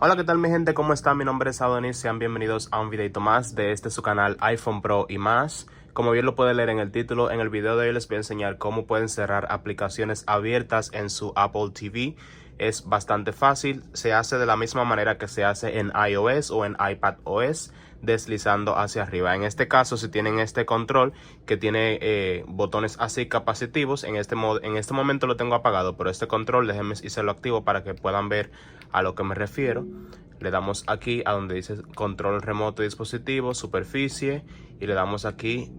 Hola, ¿qué tal mi gente? ¿Cómo están? Mi nombre es Adonis, sean bienvenidos a un videito más de su canal iPhone Pro y más. Como bien lo pueden leer en el título, en el video de hoy les voy a enseñar cómo pueden cerrar aplicaciones abiertas en su Apple TV. Es bastante fácil, se hace de la misma manera que se hace en iOS o en iPadOS, deslizando hacia arriba. En este caso, si tienen este control que tiene botones así capacitivos, en este momento lo tengo apagado, pero este control déjenme y se lo activo para que puedan ver a lo que me refiero. Le damos aquí a donde dice control remoto de dispositivo, superficie, y le damos aquí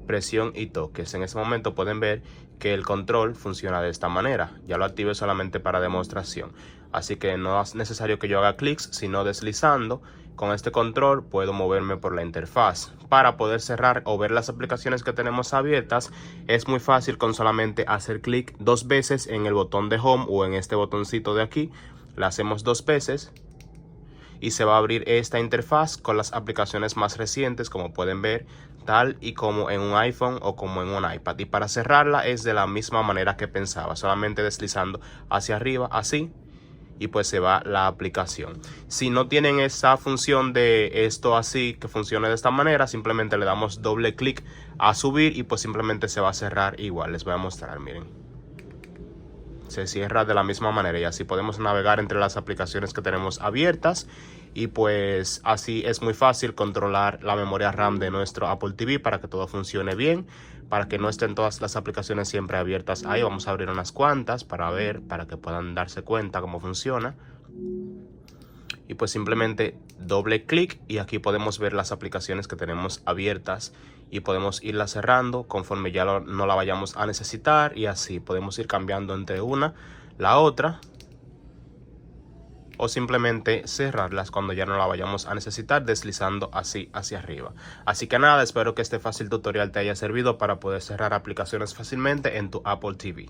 presión y toques. En ese momento pueden ver que el control funciona de esta manera. Ya lo activé solamente para demostración, así que no es necesario que yo haga clics, sino deslizando con este control puedo moverme por la interfaz. Para poder cerrar o ver las aplicaciones que tenemos abiertas es muy fácil con solamente hacer clic dos veces en el botón de home o en este botoncito de aquí. Le hacemos dos veces y se va a abrir esta interfaz con las aplicaciones más recientes, como pueden ver, tal y como en un iPhone o como en un iPad. Y para cerrarla es de la misma manera que pensaba, solamente deslizando hacia arriba así, y pues se va la aplicación. Si no tienen esa función de esto así que funcione de esta manera, simplemente le damos doble clic a subir y pues simplemente se va a cerrar igual. Les voy a mostrar, miren. Se cierra de la misma manera y así podemos navegar entre las aplicaciones que tenemos abiertas, y pues así es muy fácil controlar la memoria RAM de nuestro Apple TV para que todo funcione bien, para que no estén todas las aplicaciones siempre abiertas ahí. Vamos a abrir unas cuantas para ver, para que puedan darse cuenta cómo funciona. Y pues simplemente doble clic y aquí podemos ver las aplicaciones que tenemos abiertas y podemos irlas cerrando conforme ya no la vayamos a necesitar, y así podemos ir cambiando entre una la otra o simplemente cerrarlas cuando ya no la vayamos a necesitar, deslizando así hacia arriba. Así que nada, espero que este fácil tutorial te haya servido para poder cerrar aplicaciones fácilmente en tu Apple TV.